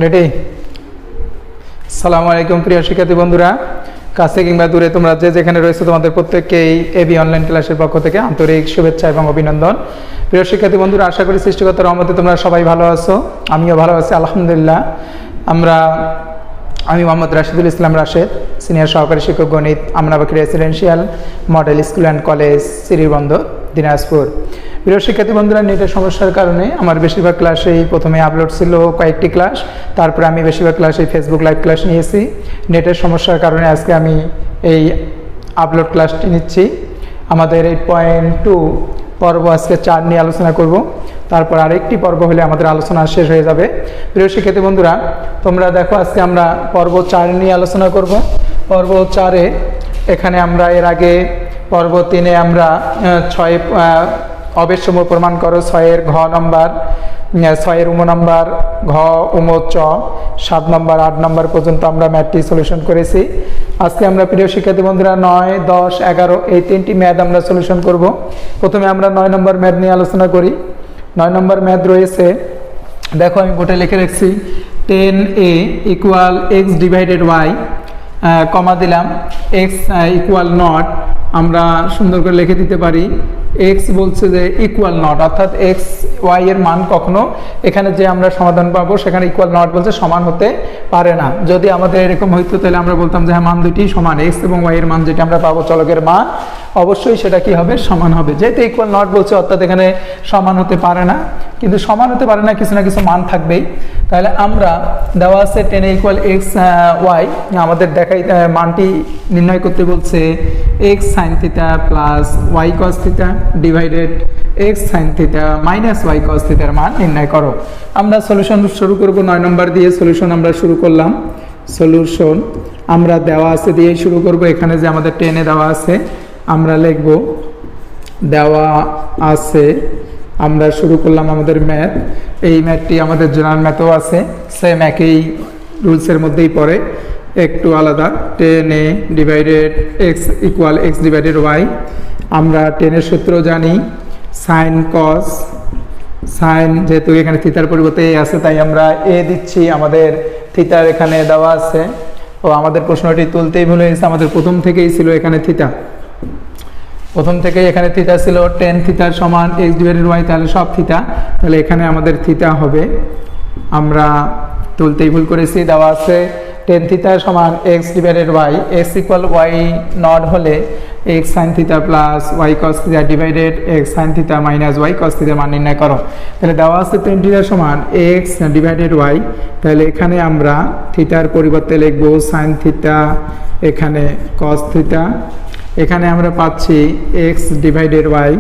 Ready? আসসালামু আলাইকুম প্রিয় শিক্ষার্থী বন্ধুরা, কাছে কিংবা দূরে তোমরা যে যেখানে রয়েছে তোমাদের প্রত্যেককেই এবি অনলাইন ক্লাসের পক্ষ থেকে আন্তরিক শুভেচ্ছা এবং অভিনন্দন। প্রিয় শিক্ষার্থী বন্ধুরা, আশা করি সৃষ্টিকর্তার রহমতে তোমরা সবাই ভালো আছো, আমিও ভালো আছি আলহামদুলিল্লাহ। আমি মোহাম্মদ রাশিদুল ইসলাম রাশেদ, সিনিয়র সহকারী শিক্ষক গণিত, Amnabaki residential model school and college, Shribandar, Dinajpur. প্রিয় শিক্ষার্থী বন্ধুরা, নেটের সমস্যার কারণে আমার বেশিরভাগ ক্লাসেই প্রথমে আপলোড ছিল কয়েকটি ক্লাস, তারপরে আমি বেশিরভাগ ক্লাসেই ফেসবুক লাইভ ক্লাস নিয়েছি। নেটের সমস্যার কারণে আজকে আমি এই আপলোড ক্লাসটি নিচ্ছি। আমাদের 8.2 পর্ব আজকে 4 নিয়ে আলোচনা করব, তারপর আরেকটি পর্ব হলে আমাদের আলোচনা শেষ হয়ে যাবে। প্রিয় শিক্ষার্থী বন্ধুরা, তোমরা দেখো আজকে আমরা পর্ব 4 নিয়ে আলোচনা করব। পর্ব 4-এ এখানে আমরা এর আগে পর্ব 3-এ আমরা 6 অবেশসমূহ প্রমাণ করো 6-এর ঘ নম্বর, 6-এর উম নম্বর, ঘ উম চ, 7 নম্বর 8 নম্বর পর্যন্ত আমরা ম্যাথটি সলিউশন করেছি। আজকে আমরা প্রিয় শিক্ষার্থী বন্ধুরা 9, 10, 11 এই 3টি ম্যাথ আমরা সলিউশন করব। প্রথমে আমরা 9 নম্বর ম্যাথ নিয়ে আলোচনা করি। 9 নম্বর ম্যাথ রয়েছে, দেখো আমি বোর্ডে লিখে রাখছি 10a equal x divided y, কমা দিলাম x ইকুয়াল নট। আমরা সুন্দর করে লিখে দিতে পারি x বলছে যে ইকুয়াল নট, অর্থাৎ x y এর মান কখনো এখানে যে আমরা সমাধান পাবো সেখানে ইকুয়াল নট বলছে সমান হতে পারে না। যদি আমাদের এরকম হইতো তাহলে আমরা বলতাম যে হ্যাঁ, মান দুটি সমান, x এবং y এর মান যেটা আমরা পাবো চলকের মান, অবশ্যই সেটা কি হবে, সমান হবে। যেহেতু ইকুয়াল নট বলছে অর্থাৎ এখানে সমান হতে পারে না, কিন্তু সমান হতে পারে না, কিছু না কিছু মান থাকবেই। তাহলে আমরা দেওয়া আছে 10 ইকুয়াল x y, আমাদের দেখাই মানটি নির্ণয় করতে বলছে x sign theta plus y কস theta divided x sign theta minus y কস থিটার মান নির্ণয় করো। আমরা সলিউশন শুরু করব 9 নম্বর দিয়ে। সলিউশন আমরা শুরু করলাম। সলিউশন আমরা দেওয়া আছে দিয়েই শুরু করব। এখানে যে আমাদের 10-এ দেওয়া আছে আমরা লিখব দেওয়া আছে। আমরা শুরু করলাম আমাদের ম্যাথ। এই ম্যাথটি আমাদের জেনারেল ম্যাথও আছে, সেম একই রুলসের মধ্যেই পড়ে, একটু আলাদা। 10a divided x equal x divided y। আমরা 10-এর সূত্র জানি, সাইন কস, সাইন যেহেতু এখানে থিতার পরিবর্তে এ আছে তাই আমরা এ দিচ্ছি, আমাদের থিতার এখানে দেওয়া আছে। ও আমাদের প্রশ্নটি তুলতেই ভুলে গেছে, আমাদের প্রথম থেকেই ছিল এখানে থিতা, প্রথম থেকেই এখানে থিতা ছিল। 10 থিতার সমান x ডিভাইডেড y, তাহলে সব থিতা, তাহলে এখানে আমাদের থিতা হবে। আমরা তুলতেই ভুল করেছি, দেওয়া আছে 10 থিতা সমান x divided y, x equal y not হলে x sine theta plus y cos theta divided x sine theta minus y cos theta মান নির্ণয় করো। তাহলে দেওয়া আছে 10 থিতা সমান x ডিভাইডেড y, তাহলে এখানে আমরা থিতার পরিবর্তে লিখব সাইন থিতা, এখানে কস থিতা, এখানে আমরা পাচ্ছি x ডিভাইডেড y।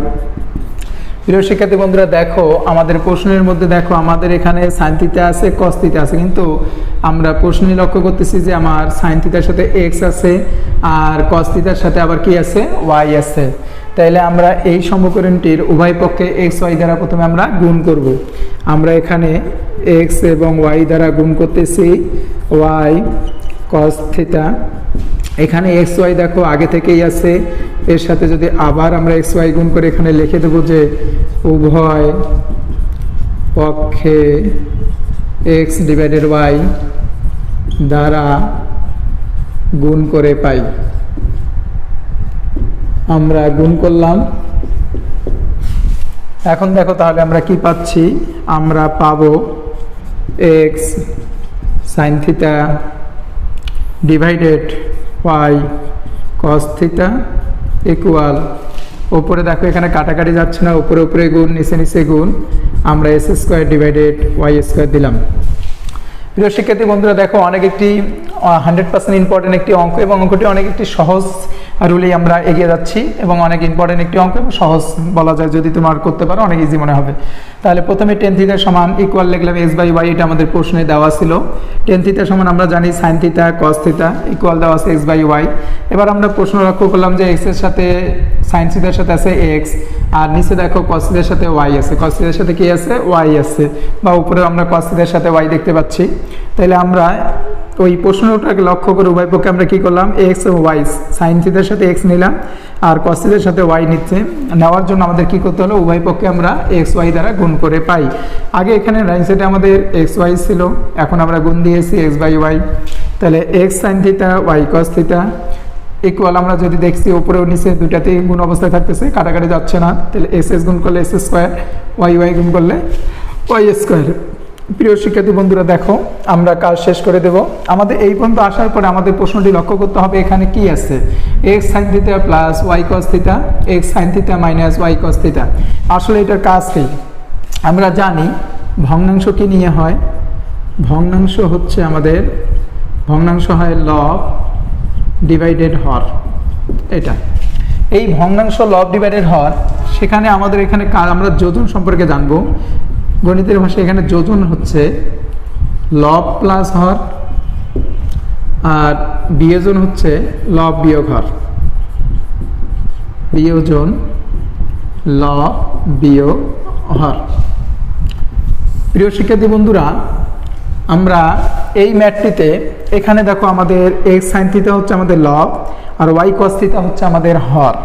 প্রিয় শিক্ষার্থী বন্ধুরা, দেখো আমাদের প্রশ্নের মধ্যে দেখো আমাদের এখানে সাইন থিতা আছে, কস থিতা আছে, কিন্তু আমরা প্রশ্নে লক্ষ্য করতেছি যে আমার সাইন থিতার সাথে x আছে আর কস থিতার সাথে আবার কি আছে, y আছে। তাইলে আমরা এই সমীকরণটির উভয় পক্ষে x y দ্বারা প্রথমে আমরা গুণ করব। আমরা এখানে x এবং y দ্বারা গুণ করতেছি, y কস থিতা। এখানে এক্স ওয়াই দেখো আগে থেকেই আছে, এর সাথে যদি আবার আমরা এক্স ওয়াই গুণ করে এখানে লিখে দেবো যে উভয় পক্ষে এক্স ডিভাইডেড ওয়াই দ্বারা গুণ করে পাই। আমরা গুণ করলাম। এখন দেখো তাহলে আমরা কি পাচ্ছি, আমরা পাবো x sine theta divided y cos theta equal, উপরে দেখো এখানে কাটাকাটি যাচ্ছে না, উপরে উপরে গুণ, নিচে নিচে গুণ, আমরা s square divided y square দিলাম। প্রিয় শিক্ষার্থী বন্ধুরা, দেখো অনেক একটি 100% ইম্পর্টেন্ট একটি অঙ্ক, এবং অঙ্কটি অনেক একটি সহজ রুলেই আমরা এগিয়ে যাচ্ছি, এবং অনেক ইম্পর্টেন্ট একটি অঙ্ক এবং সহজ বলা যায়, যদি তোমার করতে পারো অনেক ইজি মনে হবে। তাহলে প্রথমে 10 থিটা সমান ইকুয়াল লিখলাম x বাই y, এটা আমাদের প্রশ্নে দেওয়া ছিল। 10 থিটা সমান আমরা জানি sine theta cos theta equal দেওয়া আছে x বাই y। এবার আমরা প্রশ্ন লক্ষ্য করলাম যে x এর সাথে সাইন থিটার সাথে আছে x, আর নিচে দেখো কস থিটার সাথে y আছে, কস থিটার সাথে কি আছে, y আছে, বা উপরে আমরা কস থিটার সাথে y দেখতে পাচ্ছি। তাহলে আমরা ওই প্রশ্নটাকে লক্ষ্য করে উভয় পক্ষে আমরা কি করলাম, এক্স ও ওয়াই, সাইন থিটার সাথে এক্স নিলাম আর কস থিটার সাথে ওয়াই নিচ্ছে। নেওয়ার জন্য আমাদের কি করতে হলো, উভয় পক্ষে আমরা এক্স ওয়াই দ্বারা গুণ করে পাই। আগে এখানে রাইট সাইডে আমাদের এক্স ওয়াই ছিল, এখন আমরা গুণ দিয়েছি এক্স বাই ওয়াই। তাহলে x sine theta Y cos theta equal, আমরা যদি দেখছি উপরে ও নিচে দুইটাতেই গুণ অবস্থায় থাকতেছে, কাটাকাটি যাচ্ছে না। তাহলে এস এস গুণ করলে এস স্কোয়ার, ওয়াই ওয়াই গুণ করলে ওয়াই স্কোয়ার। প্রিয় শিক্ষার্থী বন্ধুরা দেখো, আমরা কাজ শেষ করে দেব। আমাদের এই পর্যন্ত আসার পরে আমাদের প্রশ্নটি লক্ষ্য করতে হবে এখানে কি আছে, X sine theta plus Y cos theta, X sine theta minus Y cos theta. আসলে এটার কাজ কি আমরা জানি, ভগ্নাংশ কি নিয়ে হয়, ভগ্নাংশ হচ্ছে আমাদের, ভগ্নাংশ হয় লব ডিভাইডেড হর। এটা এই ভগ্নাংশ লব ডিভাইডেড হর, সেখানে আমাদের এখানে আমরা যোজন সম্পর্কে জানবো। গণিতের ভাষায় এখানে যোজন হচ্ছে লব প্লাস হর, আর বিয়োজন হচ্ছে লব বিয়োগ হর। বিয়োজন লব বিয়োগ হর। প্রিয় শিক্ষার্থী বন্ধুরা, আমরা এই ম্যাথটিতে এখানে দেখো আমাদের এক্স সাইন থিটা হচ্ছে আমাদের লব আর ওয়াই কস থিটা হচ্ছে আমাদের হর।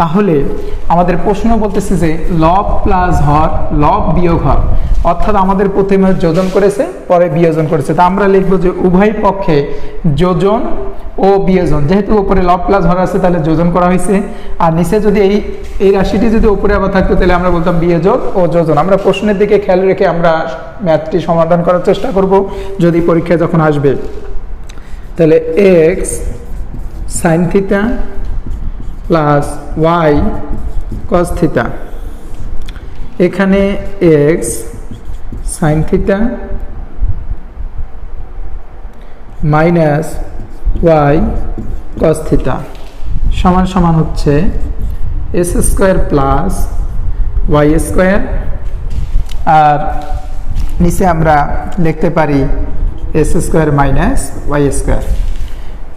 তাহলে আমাদের প্রশ্ন বলতেছে যে লব প্লাস হর, লব বিয়োগ হর, অর্থাৎ আমাদের প্রথমে যোজন করেছে পরে বিয়োজন করেছে। তা আমরা লিখবো যে উভয় পক্ষে যোজন ও বিয়োজন, যেহেতু উপরে লব প্লাস হর আছে তাহলে যোজন করা হয়েছে, আর নিচে যদি এই রাশিটি যদি উপরে আবার থাকতো তাহলে আমরা বলতাম বিয়োজন ও যোজন। আমরা প্রশ্নের দিকে খেয়াল রেখে আমরা ম্যাথটি সমাধান করার চেষ্টা করব যদি পরীক্ষায় যখন আসবে। তাহলে x sine theta plus Y cos theta, এখানে x sine theta minus Y cos theta সমান সমান হচ্ছে x square plus y square, আর নিচে আমরা লিখতে পারি x square minus y square.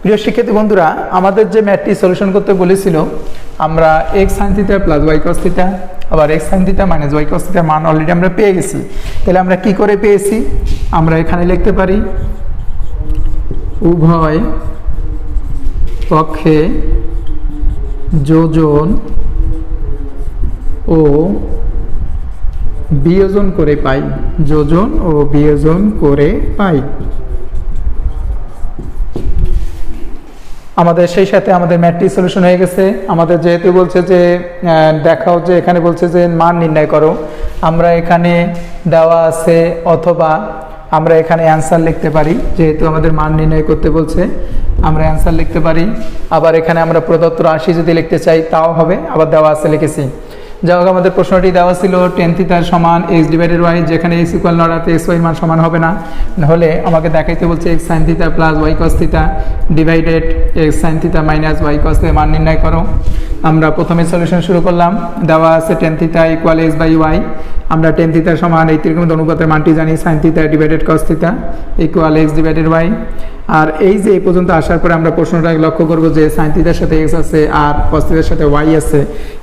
প্রিয় শিক্ষার্থী বন্ধুরা, আমাদের যে ম্যাথটি সলিউশন করতে বলেছিল, আমরা x sine theta plus Y cos theta আবার x sine theta minus Y cos থিটার মান অলরেডি আমরা পেয়ে গেছি। তাহলে আমরা কি করে পেয়েছি, আমরা এখানে লিখতে পারি উভয় পক্ষে যোজন ও বিয়োজন করে পাই, যোজন ও বিয়োজন করে পাই। আমাদের সেই সাথে আমাদের ম্যাথটি সলিউশন হয়ে গেছে। আমাদের যেহেতু বলছে যে দেখাও, যে এখানে বলছে যে মান নির্ণয় করো, আমরা এখানে দেওয়া আছে অথবা আমরা এখানে অ্যান্সার লিখতে পারি, যেহেতু আমাদের মান নির্ণয় করতে বলছে আমরা অ্যান্সার লিখতে পারি। আবার এখানে আমরা প্রদত্ত রাশি যদি লিখতে চাই তাও হবে, আবার দেওয়া আছে লিখেছি। যাই হোক, আমাদের প্রশ্নটি দেওয়া ছিল টেন থিটার সমান এক্স ডিভাইডেড ওয়াই, যেখানে এক্স ইকুয়াল নট আছে এক্স ওয়াই মান সমান হবে না, হলে আমাকে দেখাইতে বলছে X sine theta plus Y cos theta divided X sine theta minus Y cos theta মান নির্ণয় করো। আমরা প্রথমে সলিউশন শুরু করলাম, দেওয়া আছে tan theta equal x by y. আমরা টেন থিটার সমান এই ত্রিকোণমিতি অনুপাতের মানটি জানি, sine theta divided cos theta equal x divided y. আর এই যে এই পর্যন্ত আসার পরে আমরা প্রশ্নটাকে লক্ষ্য করবো যে সাইন থিটার সাথে এক্স আছে আর কস থিটার সাথে ওয়াই আছে,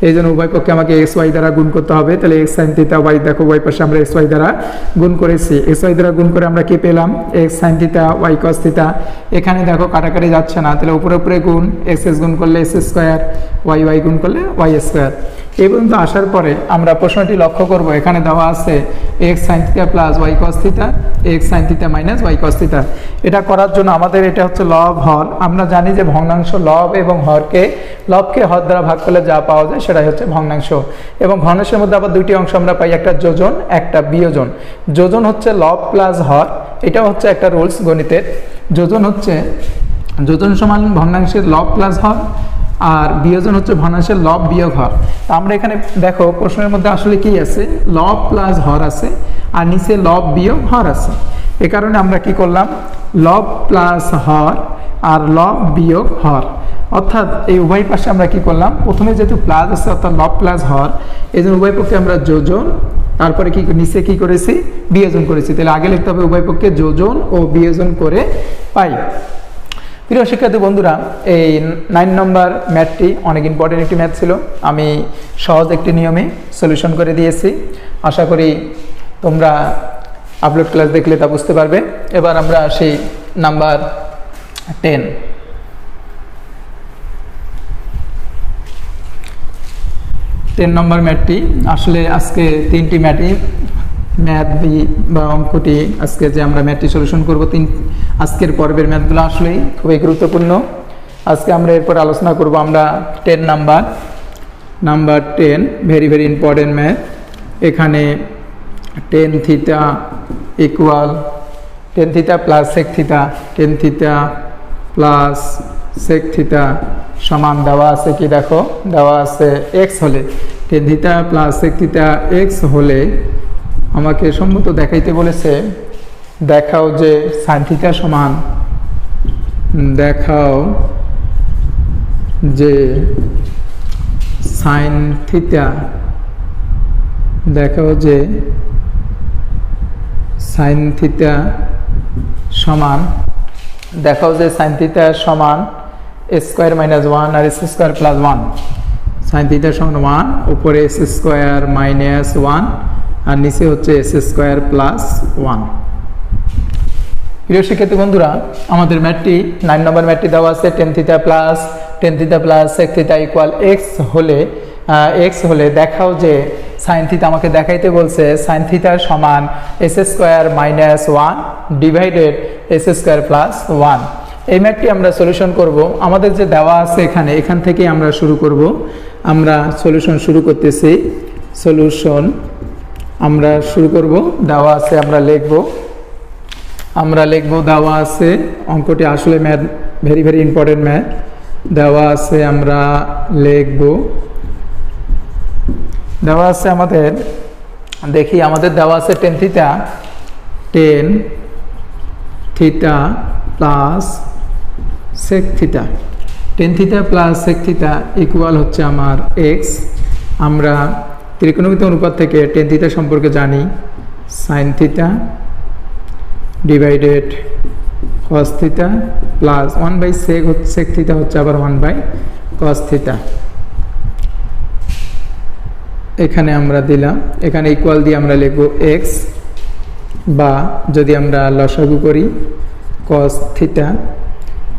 এই জন্য উভয় পক্ষে আমাকে এক্স ওয়াই দ্বারা গুণ করতে হবে। তাহলে এক্স সাইন থিটা ওয়াই, দেখো ওয়াই পাশে আমরা এক্স ওয়াই দ্বারা গুণ করেছি, এক্স ওয়াই দ্বারা গুণ করে আমরা কি পেলাম, X sine theta Y cos theta. এখানে দেখো কাটাকাটি যাচ্ছে না, তাহলে উপরে উপরে গুণ, এক্স এস গুণ করলে এস স্কোয়ার, ওয়াই ওয়াই গুণ করলে ওয়াই স্কোয়ার। এই পর্যন্ত আসার পরে আমরা প্রশ্নটি লক্ষ্য করব, এখানে দেওয়া আছে X sine theta plus Y cos theta, X sine theta minus Y cos theta. এটা করার জন্য আমাদের এটা হচ্ছে লব হর। আমরা জানি যে ভগ্নাংশ লব এবং লবকে হর দ্বারা ভাগ করলে যা পাওয়া যায় সেটাই হচ্ছে ভগ্নাংশ। এবং ভগ্নাংশের মধ্যে আবার দুইটি অংশ আমরা পাই, একটা যোজন একটা বিয়োজন। যোজন হচ্ছে লব প্লাস হর, এটাও হচ্ছে একটা রুলস গণিতের। যোজন সমান ভগ্নাংশের লব প্লাস হর, আর বিয়োজন হচ্ছে ভগ্নাংশের লব বিয়োগ হর। তা আমরা এখানে দেখো প্রশ্নের মধ্যে আসলে কি আছে, লব প্লাস হর আছে আর নিচে লব বিয়োগ হর আছে। এ কারণে আমরা কি করলাম, লব প্লাস হর আর লব বিয়োগ হর, অর্থাৎ এই উভয় পাশে আমরা কি করলাম, প্রথমে যেহেতু প্লাস আছে অর্থাৎ লব প্লাস হর, এই জন্য উভয় পক্ষে আমরা যোজন, তারপরে কি নিচে কি করেছি, বিয়োজন করেছি। তাহলে আগে লিখতে হবে উভয় পক্ষে যোজন ও বিয়োজন করে পাই। প্রিয় শিক্ষার্থী বন্ধুরা, এই 9 নম্বর ম্যাথটি অনেক ইম্পর্টেন্ট একটি ম্যাথ ছিল। আমি সহজ একটি নিয়মে সলিউশন করে দিয়েছি, আশা করি তোমরা আপলোড ক্লাস দেখলে তা বুঝতে পারবে। এবার আমরা সেই নাম্বার 10। নম্বর ম্যাথটি আসলে আজকে 3টি ম্যাথ বা অঙ্কটি আজকে যে আমরা ম্যাথটি সলিউশন করব আজকের পর্বের ম্যাথগুলো আসলেই খুবই গুরুত্বপূর্ণ। আজকে আমরা এরপর আলোচনা করব আমরা 10 number 10 very very important math. এখানে tan theta equal tan theta plus sec theta, tan theta plus sec theta সমান দেওয়া আছে কি দেখো, দেওয়া আছে x হলে tan theta plus sec theta x হলে আমাকে সম্মত দেখাইতে বলেছে, দেখাও যে sin থিটা সমান, দেখাও যে sin থিটা, দেখাও যে sin থিটা সমান, দেখাও যে sin থিটা সমান স্কোয়ার মাইনাস 1 আর স্কোয়ার প্লাস 1। sin থিটা সমান 1, উপরে স্কোয়ার মাইনাস 1 আর নিচে হচ্ছে স্কোয়ার প্লাস 1। প্রিয় শিক্ষার্থী বন্ধুরা, আমাদের ম্যাথটি 9 নম্বর ম্যাথটি দেওয়া আছে tan theta plus sec theta equal x হলে দেখাও যে sin থিটা, আমাকে দেখাইতে বলছে sin থিটা সমান square minus 1 divided square plus 1। এই ম্যাথটি আমরা সলিউশন করব। আমাদের যে দেওয়া আছে এখান থেকে আমরা শুরু করব। আমরা সলিউশন শুরু করতেছি, সলিউশন আমরা শুরু করব। দেওয়া আছে আমরা লিখব, দেওয়া আছে অঙ্কটি আসলে math very very important math. দেওয়া আছে আমরা লিখব, দেওয়া আছে আমাদের, দেখি আমাদের দেওয়া আছে tan theta plus sec theta, tan theta plus sec theta equal হচ্ছে আমার x। আমরা ত্রিকোণমিতি অনুপাত থেকে tan থিটা সম্পর্কে জানি sin theta divided cos theta plus 1/sec theta হচ্ছে আবার 1/cos থিটা। এখানে আমরা দিলাম, এখানে ইকুয়াল দিয়ে আমরা লিখব x, বা যদি আমরা লসাগু করি cos থিটা,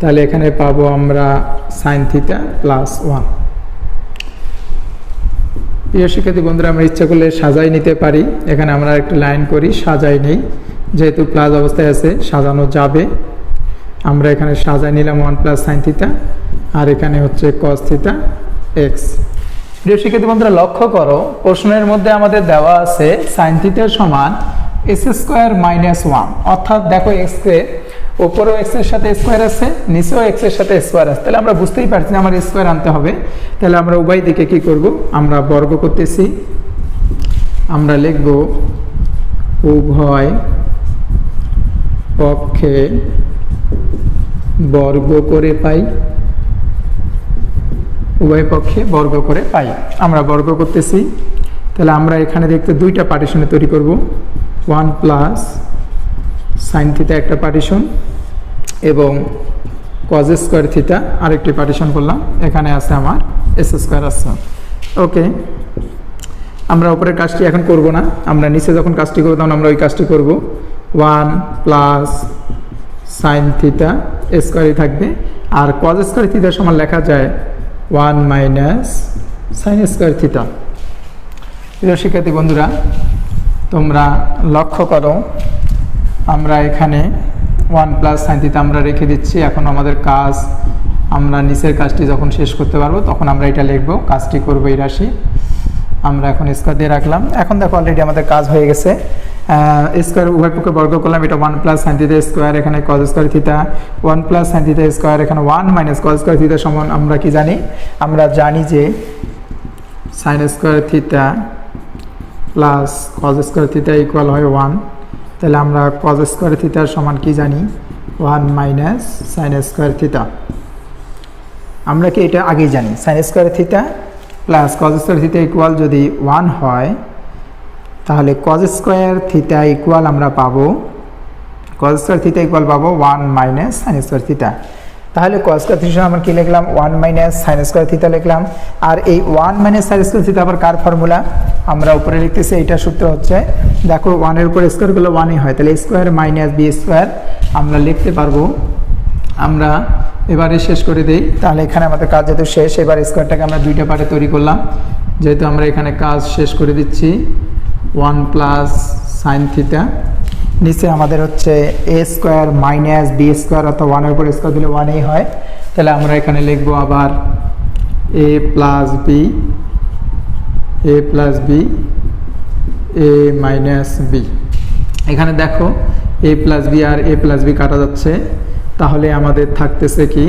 তাহলে এখানে পাবো আমরা sin থিটা প্লাস 1। প্রিয় শিক্ষার্থী বন্ধুরা, আমরা ইচ্ছা করলে সাজাই নিতে পারি। এখানে আমরা একটা লাইন করি, সাজাই নেই, যেহেতু প্লাস অবস্থায় আছে সাজানো যাবে। আমরা এখানে সাজাই নিলাম 1 প্লাস sin থিটা, আর এখানে হচ্ছে cos থিটা x। প্রিয় শিক্ষার্থী বন্ধুরা, লক্ষ্য করো প্রশ্নের মধ্যে আমাদের দেওয়া আছে sin থিটা সমান স্কোয়ার মাইনাস 1, অর্থাৎ দেখো x কে উপরেও x এর সাথে স্কোয়ার আছে, নিচেও x এর সাথে স্কোয়ার আছে, তাহলে আমরা বুঝতেই পারছি না আমার স্কোয়ার আনতে হবে। তাহলে আমরা উভয় দিকে কি করব, আমরা বর্গ করতেছি। আমরা লিখব উভয় পক্ষে বর্গ করে পাই, উভয় পক্ষে বর্গ করে পাই। আমরা বর্গ করতেছি, তাহলে আমরা এখানে দেখতে দুইটা পার্টিশনে তৈরি করব। 1 প্লাস sin থিটা একটা পার্টিশন এবং cos স্কোয়ার থিটা আরেকটি পার্টিশন করলাম। এখানে আছে আমার স্কোয়ার আছে। ওকে, আমরা উপরের কাজটি এখন করব না, আমরা নিচে যখন কাজটি করব তখন আমরা ওই কাজটি করব। 1 প্লাস sin থিটা স্কোয়ারই থাকবে, আর cos স্কোয়ার থিটা সমান লেখা যায় 1 মাইনাস sin স্কোয়ার থিটা। প্রিয় শিক্ষার্থী বন্ধুরা, তোমরা লক্ষ্য করো আমরা এখানে 1 প্লাস sin থিটা আমরা রেখে দিচ্ছি। এখন আমাদের কাজ, আমরা নিচের কাজটি যখন শেষ করতে পারবো তখন আমরা এটা লিখব, কাজটি করবো এই রাশি। আমরা এখন স্কোয়ার দিয়ে রাখলাম। এখন দেখো অলরেডি আমাদের কাজ হয়ে গেছে। স্কোয়ার উভয় পক্ষে বর্গ করলাম, এটা 1 প্লাস sin থিটা স্কোয়ার, এখানে cos square theta 1 plus sin theta square, এখানে 1 মাইনাস cos স্কোয়ার থিটা সমান আমরা কি জানি, আমরা জানি যে sin square theta plus cos square theta equal হয় 1। তাহলে আমরা cos স্কোয়ার থিটার সমান কি জানি, 1 মাইনাস sin স্কোয়ার থিটা। আমরা কি এটা আগেই জানি, sin square theta plus cos square theta equal যদি 1 হয়, তাহলে cos স্কোয়ার থিটা ইকুয়াল আমরা পাবো, cos স্কোয়ার থিটা ইকুয়াল পাবো 1 মাইনাস sin স্কোয়ার থিটা। তাহলে cos স্কয়ার থিটা আমরা কি লিখলাম 1 মাইনাস sin স্কয়ার থিটা লিখলাম। আর এই 1 মাইনাস sin স্কয়ার থিটা আবার কার ফর্মুলা আমরা উপরে লিখতেছি, এইটা সূত্র হচ্ছে দেখো 1 এর উপর স্কয়ার করলে 1ই হয়, তাহলে স্কয়ার মাইনাস বি স্কয়ার আমরা লিখতে পারবো, আমরা এবারে শেষ করে দিই। তাহলে এখানে আমাদের কাজ যেহেতু শেষ, এবার স্কোয়ারটাকে আমরা দুইটা পার্টে তৈরি করলাম। যেহেতু আমরা এখানে কাজ শেষ করে দিচ্ছি, 1 প্লাস সাইন থিটা, নিচে আমাদের হচ্ছে a square minus B square, অর্থাৎ 1-এর উপর স্কোয়ার দিলে 1-ই হয়। তাহলে আমরা এখানে লিখবো আবার এ plus B A minus B. এখানে দেখো এ প্লাস বি আর এ প্লাস বি কাটা যাচ্ছে, তাহলে আমাদের থাকতেছে কি,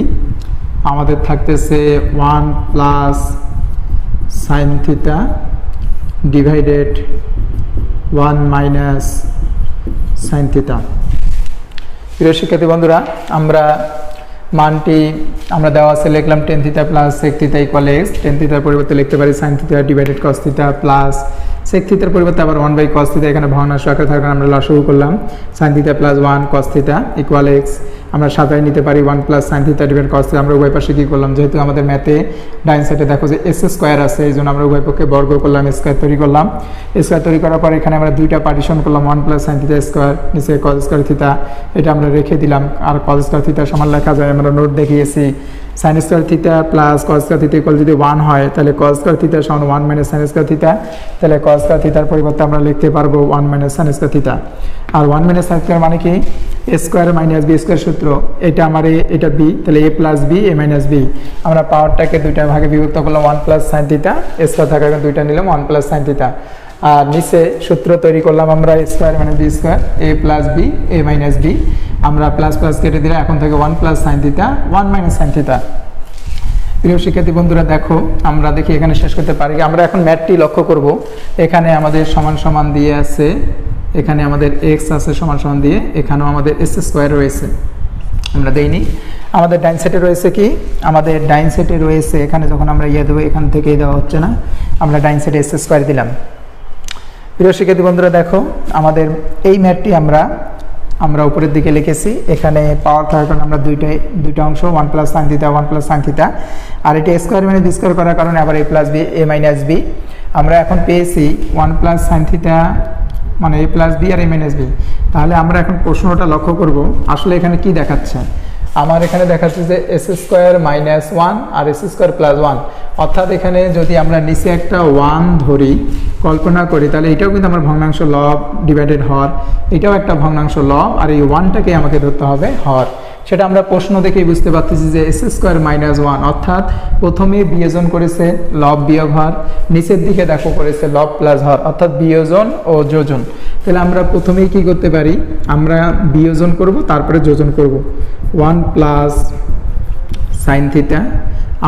আমাদের থাকতেছে 1 plus sine theta divided 1 minus sine theta. প্রিয় শিক্ষার্থী বন্ধুরা, আমরা মানটি আমরা দেওয়া আছে লিখলাম tan theta plus sec theta equal X. Tan থিটার পরিবর্তে লিখতে পারি sine theta divided cos theta plus sec থিটার পরিবর্তে আবার 1/cos থিটা, এখানে ভগ্নাংশ আকারে থাকার কারণে আমরা লসাগু করলাম sign theta plus 1 cos theta equal x. আমরা সাজায় নিতে পারি 1 plus sine theta divide cos theta. আমরা উভয় পাশে কী করলাম, যেহেতু আমাদের ম্যাথে ডাইন সাইডে দেখো যে এস স্কোয়ার আছে, এই জন্য আমরা উভয় পক্ষে বর্গ করলাম, স্কোয়ার তৈরি করলাম। স্কোয়ার তৈরি করার পর এখানে আমরা দুইটা পার্টিশন করলাম, 1 প্লাস সাইন থিটা স্কোয়ার, নিচে cos স্কোয়ার থিটা, এটা আমরা রেখে দিলাম। আর cos স্কোয়ার থিটা সমান লেখা যায়, আমরা নোট দেখিয়েছি sign square theta plus cos square theta equal যদি 1 হয়, তাহলে cos স্কোয়ার থিটা সমান 1 মাইনাস সাইন স্কোয়ার থিটা। তাহলে cos স্কোয়ার থিটার পরিবর্তে আমরা লিখতে পারবো 1 মাইনাস সাইন স্কোয়ার থিটা। আর 1 মাইনাস সাইন স্কোয়ার মানে কি, a square minus B square সূত্র, এটা আমার এটা বি, তাহলে এ plus B A minus b. আমরা পাওয়ারটাকে দুইটা ভাগে বিভক্ত করলাম, 1 প্লাস সাইন থিটা, স্কোয়ার থাকার কারণে দুইটা নিলাম 1 প্লাস সাইন থিটা। আর নিচে সূত্র তৈরি করলাম আমরা স্কোয়ার মানে b square A plus B A minus b. আমরা প্লাস প্লাস কেটে দিলে এখন থেকে 1 plus sine theta 1 minus sine theta. প্রিয় শিক্ষার্থী বন্ধুরা, দেখো আমরা দেখি এখানে শেষ করতে পারি। আমরা এখন ম্যাথটি লক্ষ্য করব, এখানে আমাদের সমান সমান দিয়ে আছে, এখানে আমাদের এক্স আছে সমান সমান দিয়ে, এখানেও আমাদের এস স্কোয়ার রয়েছে, আমরা দেইনি। আমাদের ডাইন সেটে রয়েছে কি, আমাদের ডাইন সেটে রয়েছে, এখানে যখন আমরা দেবো এখান থেকেই দেওয়া হচ্ছে না, আমরা ডাইন সেটে এস স্কোয়ার দিলাম। প্রিয় শিক্ষার্থী বন্ধুরা, দেখো আমাদের এই ম্যাথটি আমরা উপরের দিকে লিখেছি, এখানে পাওয়ার থাকার কারণে আমরা দুইটা অংশ 1 plus sine theta 1 plus sine theta, আর এটা স্কোয়ার মানে বি স্কোয়ার করার কারণে আবার এ plus B A minus b. আমরা এখন পেয়েছি 1 প্লাস সাইন থিটা মানে এ প্লাস বি আর এ মাইনাস বি। তাহলে আমরা এখন প্রশ্নটা লক্ষ্য করব, আসলে এখানে কি দেখাচ্ছে। আমার এখানে দেখাচ্ছে যে এস স্কোয়ার মাইনাস 1 আর এস স্কোয়ার প্লাস 1, অর্থাৎ এখানে যদি আমরা নিচে একটা 1 ধরি, কল্পনা করি, তাহলে এটাও কিন্তু আমার ভগ্নাংশ লব ডিভাইডেড হর, এটাও একটা ভগ্নাংশ লব, আর এই 1টাকে আমাকে ধরতে হবে হর। সেটা আমরা প্রশ্ন দেখেই বুঝতে পারতেছি যে এস স্কোয়ার মাইনাস 1, অর্থাৎ প্রথমে বিয়োজন করেছে লব বিয়োগ হর, নিচের দিকে দেখো করেছে লব প্লাস হর, অর্থাৎ বিয়োজন ও যোজন। তাহলে আমরা প্রথমেই কি করতে পারি, আমরা বিয়োজন করব তারপরে যোজন করব। 1 প্লাস সাইন থিটা,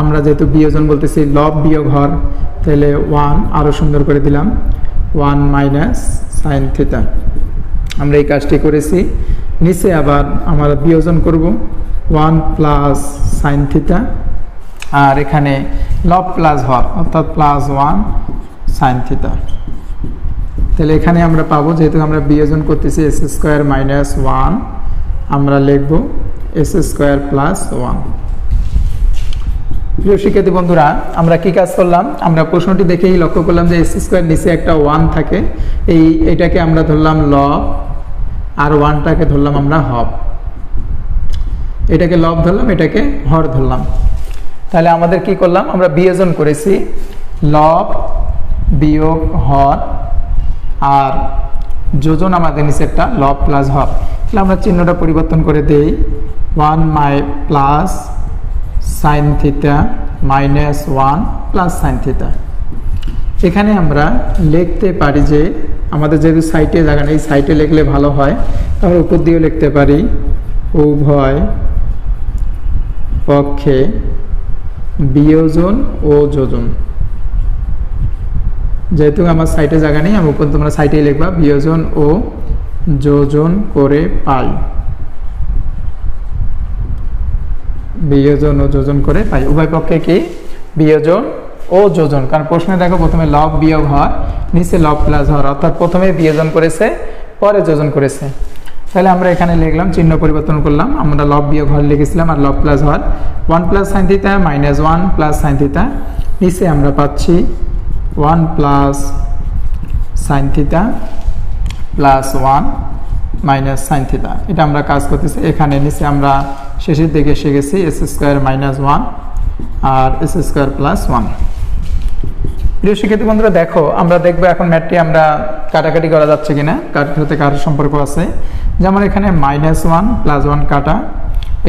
আমরা যেহেতু বিয়োজন বলতেছি লব বিয়োগ হর, তাহলে 1 আরও সুন্দর করে দিলাম 1 মাইনাস সাইন থিটা। আমরা এই কাজটি করেছি। নিচে আবার আমরা বিয়োজন করব 1 প্লাস সাইন থিটা, আর এখানে লব প্লাস হর অর্থাৎ প্লাস 1 সাইন থিটা। তাহলে এখানে আমরা পাবো, যেহেতু আমরা বিয়োজন করতেছি এস স্কোয়ার মাইনাস 1, আমরা লিখব এস স্কোয়ার প্লাস 1। প্রিয় শিক্ষার্থী বন্ধুরা, আমরা কি কাজ করলাম, আমরা প্রশ্নটি দেখেই লক্ষ্য করলাম যে এস স্কোয়ার নিচে একটা 1 থাকে, এটাকে আমরা ধরলাম লব আর 1টাকে ধরলাম আমরা হর, এটাকে লব ধরলাম এটাকে হর ধরলাম। তাহলে আমাদের কি করলাম, আমরা বিয়োজন করেছি লব বিয়োগ হর, আর যোজন আমাদের নিচে একটা লব প্লাস হর। তাহলে আমরা চিহ্নটা পরিবর্তন করে দেই, 1 plus sine theta minus 1 plus sine theta. এখানে আমরা লিখতে পারি যে আমাদের যেহেতু সাইটে জায়গা নেই, সাইটে লিখলে ভালো হয়, তাহলে উপর দিয়েও লিখতে পারি উভয় পক্ষে বিয়োজন ও যোজন। যেহেতু আমার সাইটে জায়গা নেই, আমি উপর তোমরা সাইটেই লিখবা বিয়োজন ও যোজন করে পাই, বিয়োজন ও যোজন করে পাই। উভয় পক্ষে কি বিয়োজন ও যোজন, কারণ প্রশ্নে দেখো প্রথমে লব বিয়োগ হর, নিচে লব প্লাস হর, অর্থাৎ প্রথমে বিয়োজন করেছে পরে যোজন করেছে। তাহলে আমরা এখানে লিখলাম, চিহ্ন পরিবর্তন করলাম, আমরা লব বিয়োগ হর লিখেছিলাম আর লব প্লাস হর, 1 plus sine theta minus 1 plus sine theta, নিচে আমরা পাচ্ছি 1 plus sine theta plus 1 minus sine theta. এটা আমরা কাজ করতেছি। এখানে নিচে আমরা শেষের দিকে এসে গেছি এস স্কোয়ার মাইনাস 1 আর এস স্কোয়ার প্লাস 1। প্রিয় শিক্ষার্থী বন্ধুরা দেখো, আমরা দেখবো এখন ম্যাথটি আমরা কাটাকাটি করা যাচ্ছে কিনা, কার সাথে কার সম্পর্ক আছে। যেমন এখানে -1 + 1 কাটা,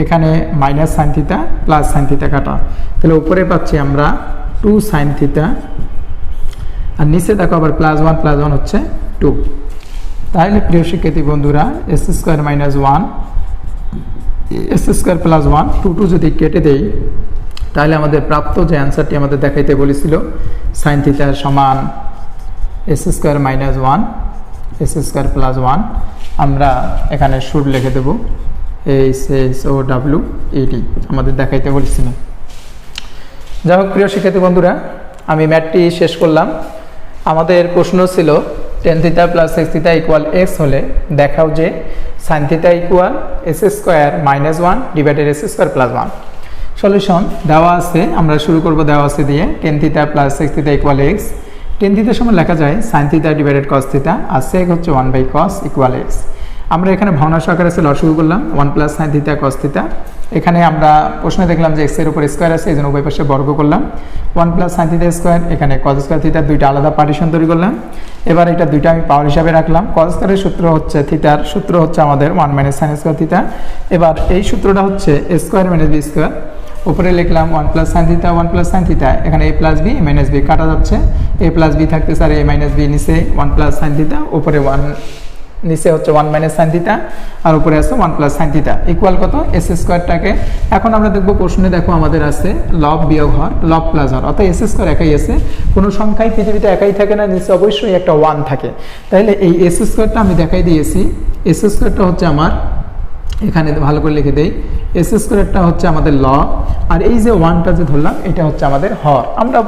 এখানে minus sine theta plus sine theta কাটা, তাহলে উপরে পাচ্ছি আমরা 2 সাইন থিটা, আর নিচে দেখো আবার +1 + 1 হচ্ছে 2। তাহলে প্রিয় শিক্ষার্থী বন্ধুরা S square minus 1 S square plus 1 2 যদি কেটে দেই, তাহলে আমাদের প্রাপ্ত যে অ্যান্সারটি আমাদের দেখাইতে বলেছিল সাইন থিটা সমান S square minus 1 S square plus 1, আমরা এখানে সুর লিখে দেব HSOWET আমাদের দেখাইতে বলেছিল। যাই হোক প্রিয় শিক্ষার্থী বন্ধুরা, আমি ম্যাথটি শেষ করলাম। আমাদের প্রশ্ন ছিল tan theta plus sec theta equal x হলে দেখাও যে sine theta equal x square minus 1 divided x square plus 1। Solution দেওয়া আছে, আমরা শুরু করব দেওয়া আছে দিয়ে tan theta plus sec theta equal x. tan থিটার সময় লেখা যায় sine theta divided cos theta, আর সেক হচ্ছে 1/cos ইকুয়াল এক্স। আমরা এখানে ভগ্নাংশ আকারে আছে লসাগু করলাম 1 + sin থিটা cos থিটা। এখানে আমরা প্রশ্নে দেখলাম যে এক্স এর উপর স্কোয়ার আছে, এই জন্য উভয় পাশে বর্গ করলাম 1 + sin থিটা স্কোয়ার। এখানে cos স্কোয়ার থিটা দুইটা আলাদা পার্টিশন তৈরি করলাম। এবার এটা দুইটা আমি পাওয়ার হিসাবে রাখলাম। cos স্কোয়ারের সূত্র হচ্ছে থিটার সূত্র হচ্ছে আমাদের 1 - sin স্কোয়ার থিটা। এবার এই সূত্রটা হচ্ছে a স্কোয়ার - b স্কোয়ার। উপরে লিখলাম 1 + sin থিটা 1 + sin থিটা, এখানে a + b - b কাটা যাচ্ছে, a + b থাকতেছে আর a - b নিচে 1 + sin থিটা, উপরে 1 নিচে হচ্ছে 1 - sin থিটা আর উপরে আছে 1 + sin থিটা ইকুয়াল কত এস স্কোয়ারটাকে। এখন আমরা দেখব প্রশ্নে দেখো আমাদের আছে লব বিয়োগ হর লব প্লাস হর, অর্থাৎ এস স্কোয়ার একাই আছে, কোনো সংখ্যাই পৃথিবীতে একাই থাকে না, নিচে অবশ্যই একটা 1 থাকে। তাহলে এই এস স্কোয়ারটা আমি দেখাই দিয়েছি। এস স্কোয়ারটা হচ্ছে আমার এখানে ভালো করে লিখে দেই, এস স্কোয়ারটা হচ্ছে আমাদের লব, আর এই যে 1টা যে ধরলাম এটা হচ্ছে আমাদের হর। আমরা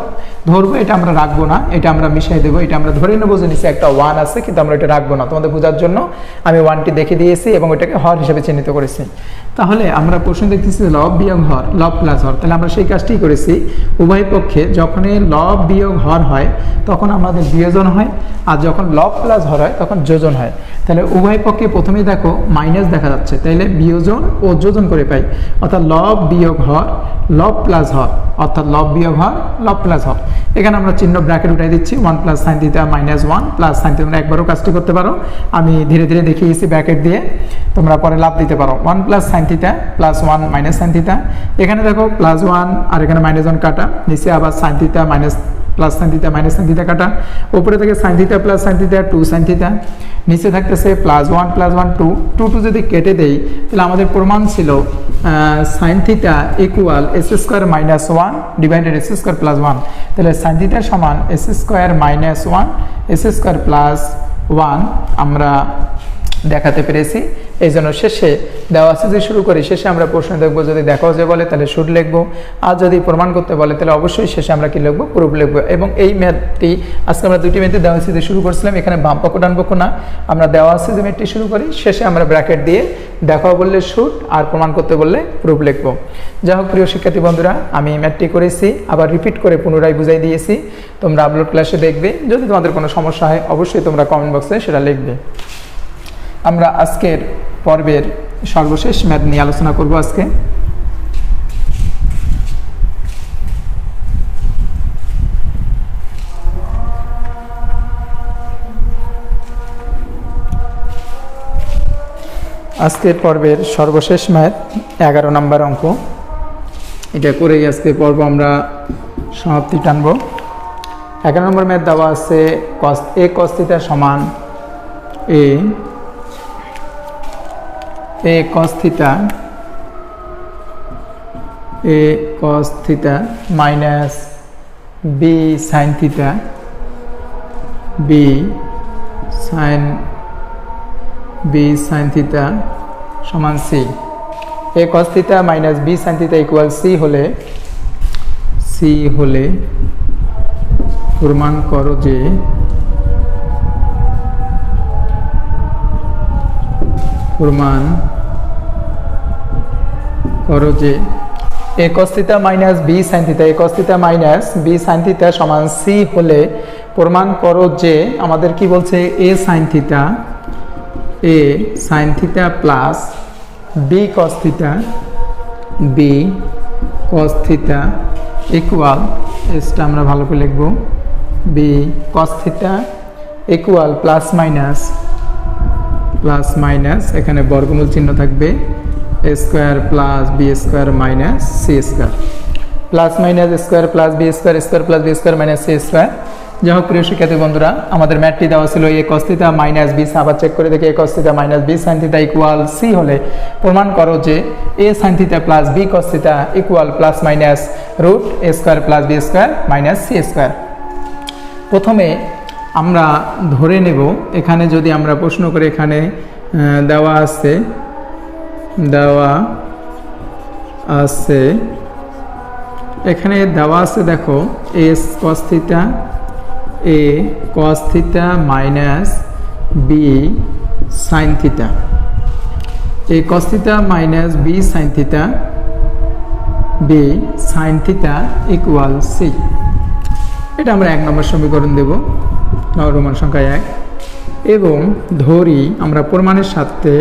ধরবো, এটা আমরা রাখবো না, এটা আমরা মিশাই দেবো, এটা আমরা ধরে নেবো যে নিচে একটা 1 আছে, কিন্তু আমরা এটা রাখবো না। তোমাদের বোঝার জন্য আমি 1টি দেখে দিয়েছি এবং এটাকে হর হিসেবে চিহ্নিত করেছি। তাহলে আমরা প্রশ্ন দেখতেছি লব বিয়োগ হর লব প্লাস হর, তাহলে আমরা সেই কাজটি করেছি। উভয় পক্ষে যখনই লব বিয়োগ হর হয় তখন আমাদের বিয়োজন হয়, আর যখন লব প্লাস হর হয় তখন যোজন হয়। তাহলে উভয় পক্ষে প্রথমেই দেখো মাইনাস দেখা যাচ্ছে, তাইলে বিয়োজন ও যোজন করে পাই, অর্থাৎ লব বিয়োগ হর লব প্লাস হর, অর্থাৎ লব বিয়োগ হর লব প্লাস হর। এখানে আমরা চিহ্ন ব্র্যাকেট উঠাই দিচ্ছি 1 + sin থিটা - 1 + sin থিটা। তোমরা একবারও কাজটি করতে পারো, আমি ধীরে ধীরে দেখিয়েছি ব্র্যাকেট দিয়ে, তোমরা পরে লাভ দিতে পারো। 1 + sin থিটা + 1 - sin থিটা, এখানে দেখো +1 আর এখানে -1 কাটা, নিচে আবার sin theta plus sin theta sin theta কাটা, উপরে থেকে sin theta plus sin theta 2 sin theta, নিচে থাকতেছে +1 + 1 2 যদি কেটে দেই, তাহলে আমাদের প্রমাণ ছিল sin theta equal x square minus 1 divided x square plus 1। তাহলে sin থিটা সমান S square minus 1 S square plus 1 আমরা দেখাতে পেরেছি। এই জন্য শেষে দেওয়া আছে যে শুরু করি, শেষে আমরা প্রশ্ন দেখবো, যদি দেখাও যে বলে তাহলে শুট লিখবো, আর যদি প্রমাণ করতে বলে তাহলে অবশ্যই শেষে আমরা কি লিখবো, প্রুফ লিখবো। এবং এই ম্যাথটি আজকে আমরা দুইটি ম্যাথে দেওয়া আছে যে শুরু করছিলাম, এখানে বাম পক্ষ ডান পক্ষ না, আমরা দেওয়া আছে যে ম্যাথটি শুরু করি, শেষে আমরা ব্র্যাকেট দিয়ে দেখাও বললে শুট আর প্রমাণ করতে বললে প্রুফ লিখবো। যাই হোক প্রিয় শিক্ষার্থী বন্ধুরা, আমি ম্যাথটি করেছি, আবার রিপিট করে পুনরায় বুঝাই দিয়েছি, তোমরা আপলোড ক্লাসে দেখবে। যদি তোমাদের কোনো সমস্যা হয় অবশ্যই তোমরা কমেন্ট বক্সে সেটা লিখবে। আমরা আজকের পর্বের সর্বশেষ ম্যাথ নিয়ে আলোচনা করব আজকে। আজকের পর্বের সর্বশেষ ম্যাথ 11 নম্বর অঙ্ক, এটা করেই আজকের পর্ব আমরা সমাপ্তি টানব। 11 নম্বর ম্যাথ দেওয়া আছে cos থিটা সমান a cos theta minus b sin theta sin theta সমান c। a cos theta minus b sin theta equal c হলে প্রমাণ করো যে a cos theta minus b sin theta a cos theta minus b sin theta সমান c হলে প্রমাণ করো যে, আমাদের কি বলছে a sin theta a sine theta plus b cos theta b cos theta equal এসটা আমরা ভালো করে লিখব b cos theta equal plus minus এখানে বর্গমূল চিহ্ন থাকবে a square plus B square minus c square plus minus square plus B square square plus B square minus c square. যাই হোক প্রিয় শিক্ষার্থী বন্ধুরা, আমাদের ম্যাথটি দেওয়া ছিল a cos theta minus b, আবার চেক করে দেখি এ cos theta minus b sine theta equal c হলে প্রমাণ করো যে a sine theta plus b cos theta equal plus minus root a square plus B square minus c square. প্রথমে আমরা ধরে নেব, এখানে যদি আমরা প্রশ্ন করে এখানে দেওয়া আছে এখানে দেওয়া আছে দেখো a cos theta minus b sine theta, a cos theta minus b sine theta equal c. এটা আমরা 1 নম্বর সমীকরণ দেব, রোমান সংখ্যা 1, এবং ধরি আমরা প্রমাণের সাথে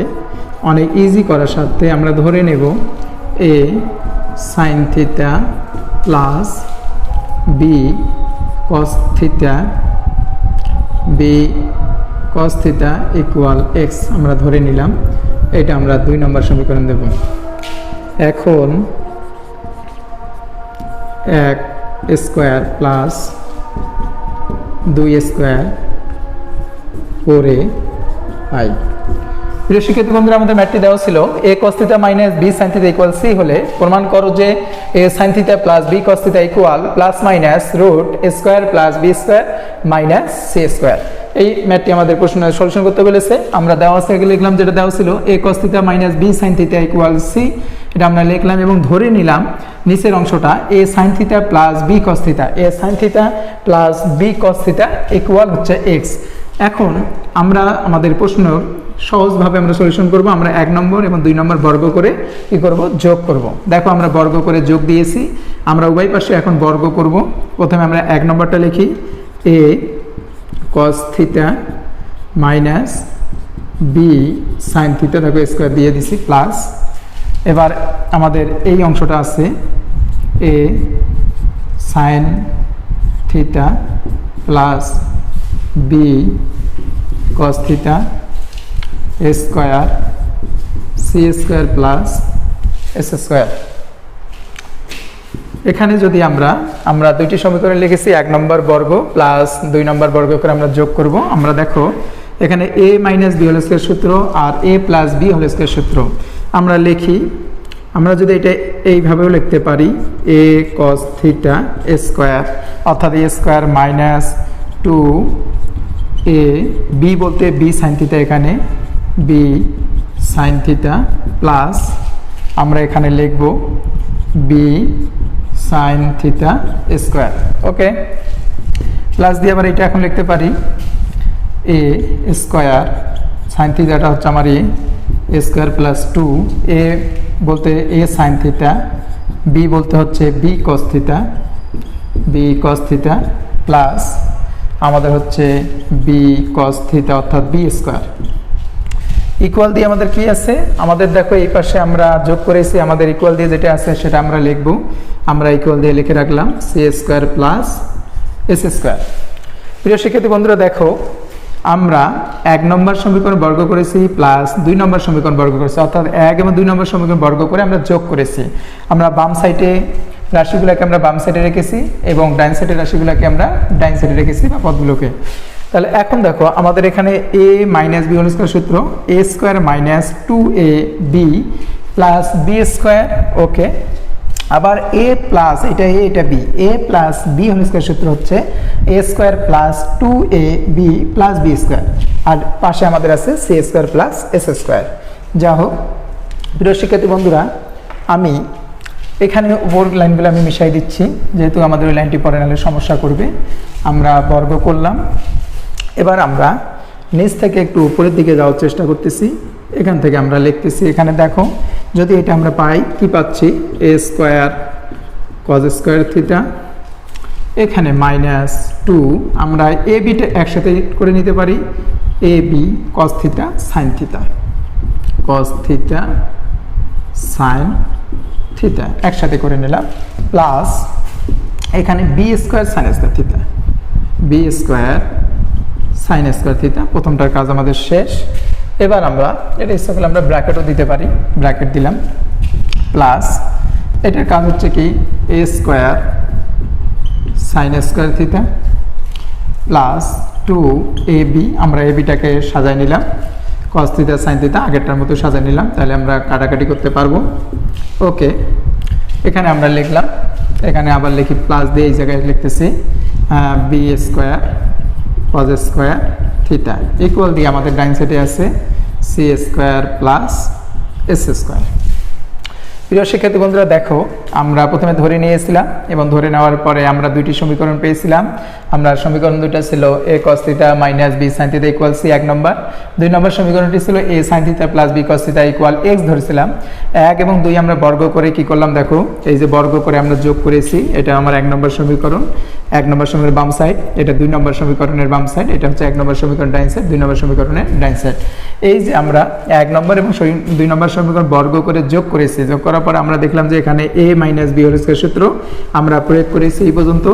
অনেক ইজি করার সাথে আমরা ধরে নেব a sine theta plus b cos theta equal x আমরা ধরে নিলাম। এটা আমরা 2 নম্বর সমীকরণ দেব। এখন 1 স্কোয়ার প্লাস 2 স্কোয়ার করে পাই। প্রিয় শিক্ষার্থী বন্ধুরা, আমাদের ম্যাথটি দেওয়া ছিল a cos theta minus b sine theta equal c হলে প্রমাণ করো যে a sine theta plus b cos theta equal plus minus root a square plus B square minus c square. এই ম্যাথটি আমাদের প্রশ্ন সলিউশন করতে বলেছে। আমরা দেওয়া আছে লিখলাম, যেটা দেওয়া ছিল a cos theta minus b sine theta equal c, এটা আমরা লিখলাম এবং ধরে নিলাম নিচের অংশটা a sine theta plus b cos theta, a sine theta plus b cos theta equal হচ্ছে এক্স। এখন আমরা আমাদের প্রশ্ন সহজভাবে আমরা সলিউশন করব। আমরা 1 নম্বর এবং 2 নম্বর বর্গ করে কি করব, যোগ করব। দেখো আমরা বর্গ করে যোগ দিয়েছি, আমরা উভয় পাশে এখন বর্গ করব। প্রথমে আমরা 1 নম্বরটা লিখি a cos theta minus b sine theta, দেখো স্কোয়ার দিয়ে দিছি প্লাস, এবার আমাদের এই অংশটা আছে a sine theta plus b cos theta square c square plus S square. এখানে যদি আমরা 2টি সমীকরণ লিখেছি, 1 নম্বর বর্গ প্লাস 2 নম্বর বর্গ করে আমরা যোগ করব। আমরা দেখো এখানে a minus B whole square সূত্র আর A plus B whole square সূত্র আমরা লিখি। আমরা যদি এটা এইভাবেও লিখতে পারি এ কস থিটা স্কোয়ার, অর্থাৎ এ স্কোয়ার মাইনাস 2 এ বি বলতে বি সাইন থিটা, এখানে বি সাইন থিটা প্লাস আমরা এখানে লিখব বি সাইন থিটা স্কোয়ার। ওকে, প্লাস দিয়ে আবার এটা এখন লিখতে পারি এ স্কোয়ার সাইন থিটাটা হচ্ছে আমার এ স্কোয়ার প্লাস 2 এ বলতে এ সাইন থিটা, বি বলতে হচ্ছে বি কস থিটা প্লাস আমাদের হচ্ছে বি কস থিটা অর্থাৎ বি স্কোয়ার ইকুয়াল দিয়ে আমাদের কি আছে, আমাদের দেখো এই পাশে আমরা যোগ করেছি, আমাদের ইকুয়াল দিয়ে যেটা আছে সেটা আমরা লিখব। আমরা ইকুয়াল দিয়ে লিখে রাখলাম C square plus S square. প্রিয় শিক্ষার্থী বন্ধুরা, দেখো আমরা 1 নম্বর সমীকরণ বর্গ করেছি প্লাস 2 নম্বর সমীকরণ বর্গ করেছি, অর্থাৎ 1 এবং 2 নম্বর সমীকরণ বর্গ করে আমরা যোগ করেছি। আমরা বাম সাইডে রাশিগুলোকে আমরা বাম সাইডে রেখেছি এবং ডাইন সাইডের রাশিগুলোকে আমরা ডাইন সাইডে রেখেছি বা পদগুলোকে। তাহলে এখন দেখো আমাদের এখানে a minus B whole square সূত্র a square minus 2a b plus B square. Okay, আবার এ প্লাস এটা এ এটা b, a plus B whole square সূত্র হচ্ছে a square plus 2a b plus B square, আর পাশে আমাদের আছে C square plus S square. যা হোক প্রিয় শিক্ষার্থী বন্ধুরা, আমি এখানে উপর লাইনগুলো আমি মিশাই দিচ্ছি, যেহেতু আমাদের ওই লাইনটি পরে নাহলে সমস্যা করবে। আমরা বর্গ করলাম, এবার আমরা নিচ থেকে একটু উপরের দিকে যাওয়ার চেষ্টা করতেছি। এখান থেকে আমরা লিখতেছি, এখানে দেখো যদি এটা আমরা পাই কি পাচ্ছি a square cos square theta, এখানে মাইনাস 2 আমরা এ বিটা একসাথে করে নিতে পারি a b cos theta sine theta, cos theta sine theta একসাথে করে নিলাম, প্লাস এখানে b square sine square theta, b square sine square theta. প্রথমটার কাজ আমাদের শেষ। এবার আমরা এটা ইচ্ছা করলে আমরা ব্র্যাকেটও দিতে পারি, ব্র্যাকেট দিলাম, প্লাস এটার কাজ হচ্ছে কি a square sine square theta plus 2ab, আমরা এ বিটাকে সাজাই নিলাম, কস থিটা সাইন থিটা আগেরটার মতো সাজাই নিলাম, তাহলে আমরা কাটাকাটি করতে পারবো। ওকে, এখানে আমরা লিখলাম, এখানে আবার লিখি প্লাস দিয়ে এই জায়গায় লিখতেছি B square cos square theta equal দিয়ে আমাদের ডাইন সাইডে আছে C square plus S square. প্রিয় শিক্ষার্থী বন্ধুরা দেখো, আমরা প্রথমে ধরে নিয়েছিলাম এবং ধরে নেওয়ার পরে আমরা দুইটি সমীকরণ পেয়েছিলাম। আমরা সমীকরণ দুইটা ছিল a cos theta minus b sine theta equal c 1 নম্বর, 2 নম্বর সমীকরণটি ছিল a sine theta plus b cos theta equal x ধরেছিলাম। 1 এবং 2 আমরা বর্গ করে কি করলাম দেখো, এই যে বর্গ করে আমরা যোগ করেছি, এটা আমার 1 নম্বর সমীকরণ, 1 নম্বর সমীকরণের বাম সাইড, এটা 2 নম্বর সমীকরণের বাম সাইড, এটা হচ্ছে 1 নম্বর সমীকরণ ডাইন সাইড, 2 নম্বর সমীকরণের ডাইন সাইড। এই যে আমরা 1 নম্বর এবং 2 নম্বর সমীকরণ বর্গ করে যোগ করেছি, যোগ করার পর আমরা দেখলাম যে এখানে a minus B whole square সূত্র আমরা প্রয়োগ করেছি এই পর্যন্ত,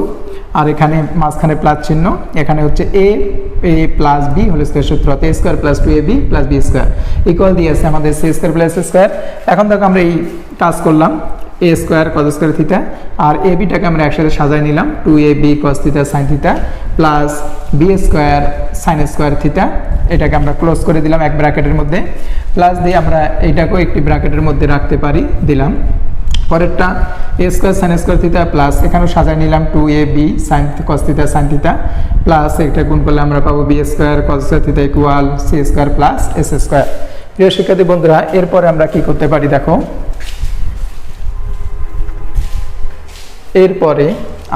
আর এখানে মাঝখানে প্লাস চিহ্ন, এখানে হচ্ছে a plus B whole square সূত্র, a square plus 2ab plus B square equal দিয়েছে আমাদের c square plus s square. এখন দেখো আমরা এই কাজ করলাম, a square cos square theta আর a bটাকে আমরা একসাথে সাজাই নিলাম, 2ab cos theta sin theta plus b square sin square theta, এটাকে আমরা ক্লোজ করে দিলাম এক ব্র্যাকেটের মধ্যে, প্লাস দিয়ে আমরা এইটাকেও একটি ব্র্যাকেটের মধ্যে রাখতে পারি, দিলাম। পরেরটা a square sin square theta plus এখানেও সাজাই নিলাম 2ab sin cos theta sin theta plus এটা গুণ করলে আমরা পাবো b square cos square theta equal c square plus s square. প্রিয় শিক্ষার্থী বন্ধুরা, এরপরে আমরা কি করতে পারি দেখো, এরপরে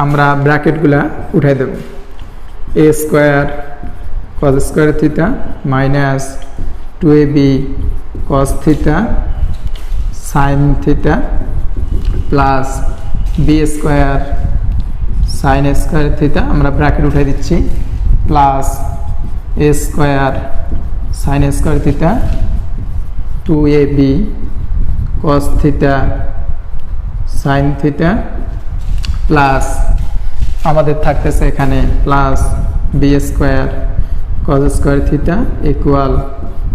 আমরা ব্র্যাকেটগুলা উঠাই দেব, a square cos square theta minus 2ab cos theta sin theta plus B square sine square theta, আমরা ব্র্যাকেট উঠে দিচ্ছি, plus a square sine square theta 2ab cos theta sine theta plus আমাদের থাকতেছে এখানে plus B square cos square theta equal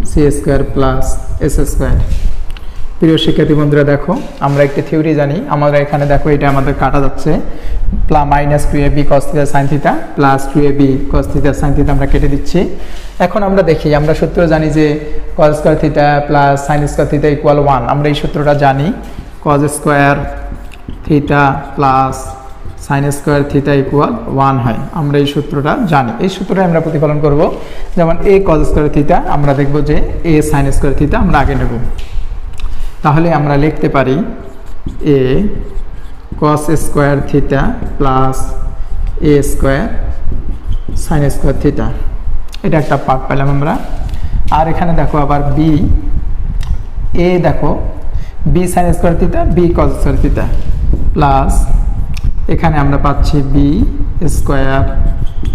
c square plus S square. প্রিয় শিক্ষার্থী বন্ধুরা দেখো, আমরা একটি থিওরি জানি, আমরা এখানে দেখো এটা আমাদের কাটা যাচ্ছে, minus 2ab cos theta sin theta plus 2ab cos theta sin theta আমরা কেটে দিচ্ছি। এখন আমরা দেখি, আমরা সূত্র জানি যে cos square theta plus sin square theta equal 1, আমরা এই সূত্রটা জানি, cos square theta plus sin square theta equal 1 হয়, আমরা এই সূত্রটা জানি। এই সূত্রটা আমরা প্রতিফলন করব, যেমন a cos স্কয়ার থিটা আমরা দেখব যে a sin স্কয়ার থিটা আমরা আগে নেব, তাহলে আমরা লিখতে পারি a cos square theta plus a square sin square theta, এটা একটা পার্ট পেলাম আমরা। আর এখানে দেখো আবার b, a দেখো b sin square theta b cos square theta plus এখানে আমরা পাচ্ছি b square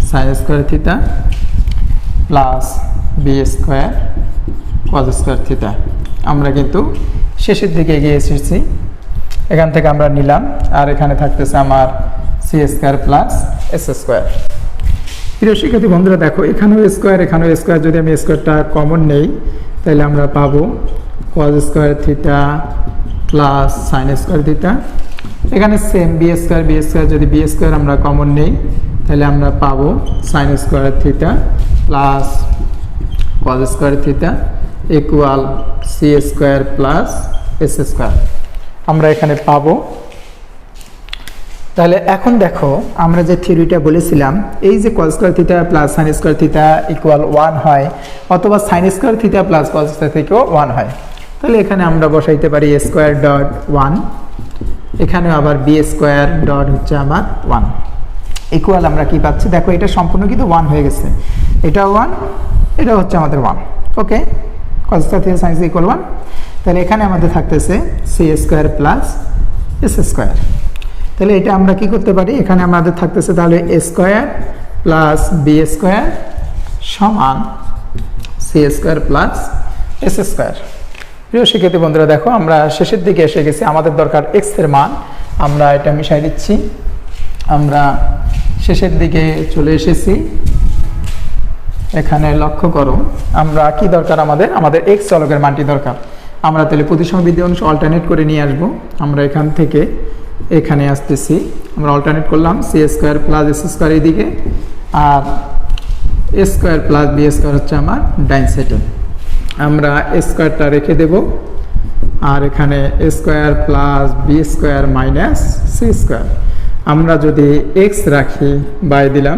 sin square theta plus b square cos square theta. আমরা কিন্তু শেষের দিকে এগিয়ে এসেছি, এখান থেকে আমরা নিলাম, আর এখানে থাকতেছে আমার C square plus S square. প্রিয় শিক্ষার্থী বন্ধুরা দেখো, এখানেও স্কয়ার এখানেও স্কয়ার, যদি আমি স্কয়ারটা কমন নেই তাহলে আমরা পাবো cos square theta plus sin square theta, এখানে সেম বি স্কয়ার যদি বি স্কয়ার আমরা কমন নেই তাহলে আমরা পাবো sin square theta plus cos square theta equal C square plus S square আমরা এখানে পাবো। তাহলে এখন দেখো, আমরা যে থিওরিটা বলেছিলাম, এই যে cos square theta plus sin square theta equal 1 হয়, অথবা sin square theta plus cos square থিটাও 1 হয়, তাহলে এখানে আমরা বসাইতে পারি a স্কয়ার ডট 1, এখানে আবার b স্কয়ার ডট হচ্ছে আমার 1 ইকুয়াল আমরা কি পাচ্ছি দেখো, এটা সম্পূর্ণ কিন্তু 1 হয়ে গেছে, এটাও 1, এটা হচ্ছে আমাদের 1। Okay, cos square theta sin equal 1, তাহলে এখানে আমাদের থাকতেছে C square plus S square. তাহলে এটা আমরা কি করতে পারি, এখানে আমাদের থাকতেছে তাহলে A square plus B square সমান C square plus S square. প্রিয় শিক্ষার্থী বন্ধুরা দেখো আমরা শেষের দিকে এসে গেছি, আমাদের দরকার এক্স এর মান, আমরা এটা মিশাই দিচ্ছি। আমরা শেষের দিকে চলে এসেছি, এখানে লক্ষ্য করো আমরা কি দরকার, আমাদের এক্স চলকের মানটি দরকার। আমরা তাহলে প্রতিসম বিধি অনুসারে অল্টারনেট করে নিয়ে আসবো। আমরা এখান থেকে এখানে আসতেছি, আমরা অল্টারনেট করলাম C square plus S square এইদিকে, আর A square plus B square হচ্ছে আমার ডাইন সাইডে। আমরা স্কোয়ারটা রেখে দেব, আর এখানে a square plus B square minus c square. আমরা যদি এক্স রাখি বাই দিলাম,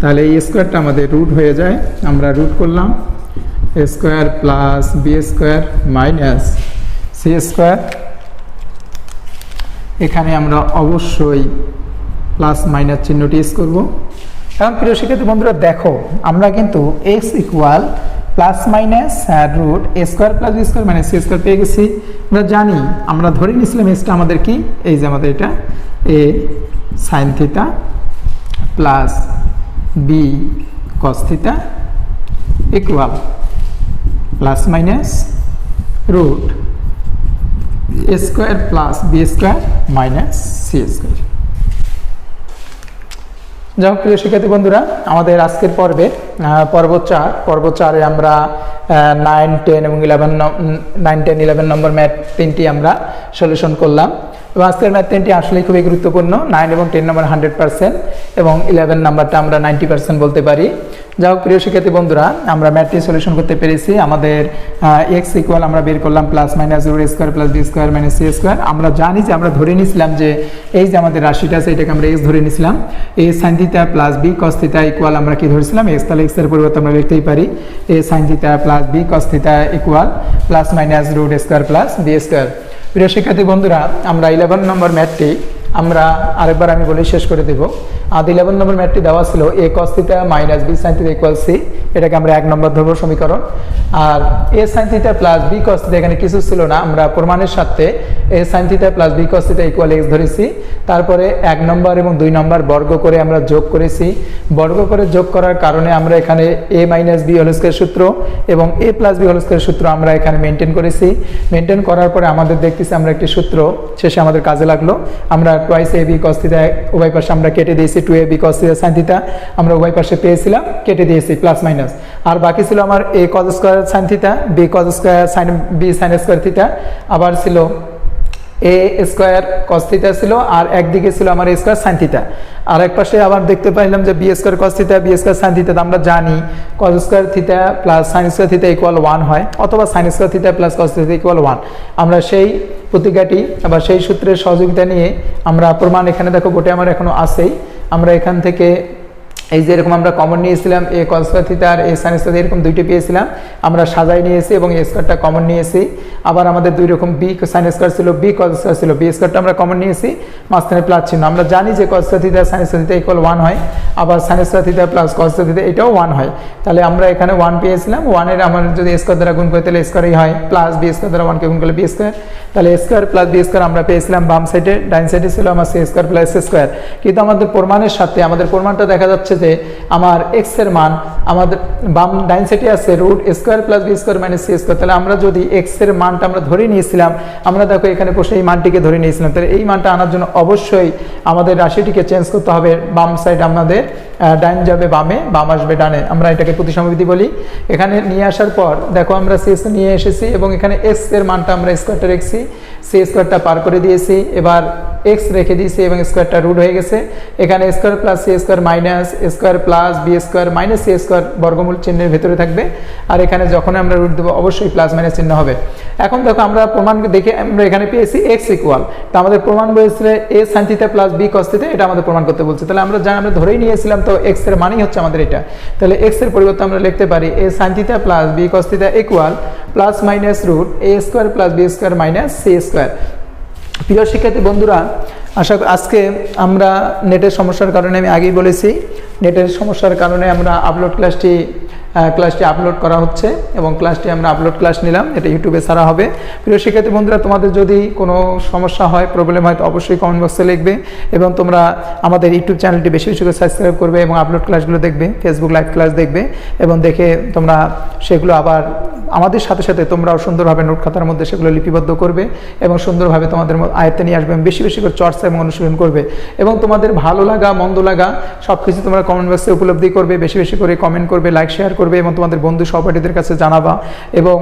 তাহলে এই স্কোয়ারটা আমাদের রুট হয়ে যায়। আমরা রুট করলাম a square plus B square minus c square. এখানে আমরা অবশ্যই প্লাস মাইনাস চিহ্নটি ইউজ করব। এখন প্রিয় শিক্ষার্থী বন্ধুরা দেখো আমরা কিন্তু x equal plus minus root a square plus B square minus c square পেয়ে গেছি। আমরা জানি, আমরা ধরে নিয়েছিলাম এক্সটা আমাদের কি, এই যে আমাদের এটা a sine theta plus b cos theta equal plus minus root a square plus B square minus c square. যাই হোক প্রিয় শিক্ষার্থী বন্ধুরা, আমাদের আজকের পর্ব 4 আমরা 9, 10 এবং 11 নম্বর ম্যাথ 3টি আমরা সলিউশন করলাম। এবং আজকের ম্যাথ 3টি আসলে খুবই গুরুত্বপূর্ণ। 9 এবং 10 নম্বর 100% এবং 11 নাম্বারটা আমরা 90% বলতে পারি। যাই হোক প্রিয় শিক্ষার্থী বন্ধুরা, আমরা ম্যাথটি সলিউশন করতে পেরেছি। আমাদের এক্স ইকুয়াল আমরা বের করলাম plus minus root a square plus B square minus c square. আমরা জানি যে আমরা ধরে নিয়েছিলাম যে এই যে আমাদের রাশিটা আছে এটাকে আমরা এক্স ধরে নিয়েছিলাম। A sine theta plus b cos theta equal আমরা কি ধরেছিলাম এক্স, তাহলে এক্স এর পরিবর্তে আমরা লিখতেই পারি a sine theta plus b cos theta equal plus minus root square plus B square. প্রিয় শিক্ষার্থী বন্ধুরা, আমরা 11 নম্বর ম্যাথটি আমরা আরেকবার আমি বলে শেষ করে দেব। আর 11 নম্বর ম্যাথটি দেওয়া ছিল a cos theta minus b sine theta equal c, এটাকে আমরা 1 নম্বর ধরবো সমীকরণ। আর a sine theta plus b cos theta এখানে কিছু ছিল না, আমরা প্রমাণের সাথে a sine theta plus b cos theta equal x ধরেছি। তারপরে 1 নম্বর এবং 2 নম্বর বর্গ করে আমরা যোগ করেছি। বর্গ করে যোগ করার কারণে আমরা এখানে a minus B whole square সূত্র এবং এ প্লাস বি হোল স্কয়ার সূত্র আমরা এখানে মেনটেন করেছি। মেনটেন করার পরে আমাদের দেখতেছি আমরা একটি সূত্র শেষে আমাদের কাজে লাগলো। আমরা টুয়াইস এ বি কস থিটা উভয় পাশে আমরা কেটে দিয়েছি, 2ab cos theta sin theta আমরা উভয় পাশে পেয়েছিলাম, কেটে দিয়েছি প্লাস মাইনাস। আর বাকি ছিল আমার a cos square sin theta, b cos square sin b sin square theta, আবার ছিল a স্কয়ার cos থিটা ছিল, আর একদিকে ছিল আমার a স্কয়ার sin থিটা। আর এক পাশে আবার দেখতে পাইলাম যে b square cos theta b square sin theta. আমরা জানি cos square theta plus sin square theta equal 1 হয়, অথবা sin square theta plus cos theta equal 1। আমরা সেই প্রতিকাটি আবার সেই সূত্রের সহযোগিতা নিয়ে আমরা প্রমাণ এখানে দেখো গোটে আমার এখনো আছেই। আমরা এখান থেকে এই যে এরকম আমরা কমন নিয়েছিলাম এ cos স্কয়ার থিটা আর এ sin স্কয়ার এরকম দুইটি পেয়েছিলাম, আমরা সাজাই নিয়েছি এবং এ স্কয়ারটা কমন নিয়েছি। আবার আমাদের দুই রকম বি sin স্কয়ার ছিল, বি cos স্কয়ার ছিল, বি স্কয়ারটা আমরা কমন নিয়েছি, মাঝখানে প্লাস চিহ্ন। আমরা জানি যে cos square theta sin square theta equal 1 হয়, আবার sin square theta plus cos square theta এটাও 1 হয়। তাহলে আমরা এখানে 1 পেয়েছিলাম, 1 এর আমরা যদি a স্কয়ার দ্বারা গুণ করি তাহলে স্কয়ারই হয়, প্লাস বি স্কয়ার দ্বারা 1 কে গুণ করলে বি স্কয়ার, তাহলে a square plus B square আমরা পেয়েছিলাম বাম সাইডে। ডাইন সাইডে ছিল আমার C square plus S square. কিন্তু আমাদের প্রমাণের সাথে আমাদের প্রমাণটা দেখা যাচ্ছে যে আমার x এর মান আমাদের বাম ডাইন সাইডে আছে root a square plus B square minus C square. তাহলে আমরা যদি x এর মানটা আমরা ধরে নিয়েছিলাম, আমরা দেখো এখানে বসে এই মানটিকে ধরে নিয়েছিলাম, তাহলে এই মানটা আনার জন্য অবশ্যই আমাদের রাশিটিকে চেঞ্জ করতে হবে। বাম সাইড আমাদের ডাইন যাবে বামে, বাম আসবে ডানে, আমরা এটাকে প্রতিসমবিধি বলি। এখানে নিয়ে আসার পর দেখো আমরা সি নিয়ে এসেছি এবং এখানে x এর মানটা আমরা স্কয়ারটা রেখেছি, সি স্কয়ারটা পার করে দিয়েছি, এবার x রেখে দিয়েছি এবং স্কয়ারটা রুট হয়ে গেছে। এখানে square plus C square minus square plus B square minus C square বর্গমূল চিহ্নের ভেতরে থাকবে, আর এখানে যখন আমরা রুট দেবো অবশ্যই প্লাস মাইনাস চিহ্ন হবে। এখন দেখো আমরা প্রমাণ দেখে আমরা এখানে পেয়েছি x ইকুয়াল, তা আমাদের প্রমাণ বলেছিল a sin theta plus b cos theta, এটা আমাদের প্রমাণ করতে বলছে। তাহলে আমরা আমরা ধরেই নিয়েছিলাম, তো x এর মানই হচ্ছে আমাদের এটা। তাহলে x এর পরিবর্তে আমরা লিখতে পারি a sin theta plus b cos theta equal plus minus root a square plus b square minus c square. প্রিয় শিক্ষার্থী বন্ধুরা, আজকে আমরা নেটের সমস্যার কারণে, আমি আগেই বলেছি নেটের সমস্যার কারণে আমরা আপলোড ক্লাসটি ক্লাসটি আপলোড করা হচ্ছে এবং ক্লাসটি আমরা আপলোড ক্লাস নিলাম, এটা ইউটিউবে ছাড়া হবে। প্রিয় শিক্ষার্থী বন্ধুরা, তোমাদের যদি কোনো সমস্যা হয়, প্রবলেম হয়, তো অবশ্যই কমেন্ট বক্সে লিখবে এবং তোমরা আমাদের ইউটিউব চ্যানেলটি বেশি বেশি করে সাবস্ক্রাইব করবে এবং আপলোড ক্লাসগুলো দেখবে, ফেসবুক লাইভ ক্লাস দেখবে এবং দেখে তোমরা সেগুলো আবার আমাদের সাথে সাথে তোমরাও সুন্দরভাবে নোট খাতার মধ্যে সেগুলো লিপিবদ্ধ করবে এবং সুন্দরভাবে তোমাদের আয়ত্তে নিয়ে আসবে, বেশি বেশি করে চর্চা এবং অনুশীলন করবে এবং তোমাদের ভালো লাগা মন্দ লাগা সব কিছু তোমরা কমেন্ট বক্সে উপলব্ধি করবে, বেশি বেশি করে কমেন্ট করবে, লাইক শেয়ার করবে এবং তোমাদের বন্ধু সহপাঠীদের কাছে জানাবা এবং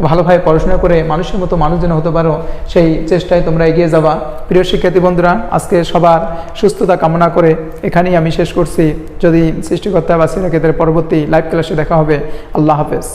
ভালোভাবে পড়াশোনা করে মানুষের মতো মানুষ যেন হতে পারো সেই চেষ্টায় তোমরা এগিয়ে যাবা। প্রিয় শিক্ষার্থী বন্ধুরা, আজকে সবার সুস্থতা কামনা করে এখানেই আমি শেষ করছি। যদি সৃষ্টিকর্তা বাঁচিয়ে রাখে, পরবর্তী লাইভ ক্লাসে দেখা হবে। আল্লাহ হাফেজ।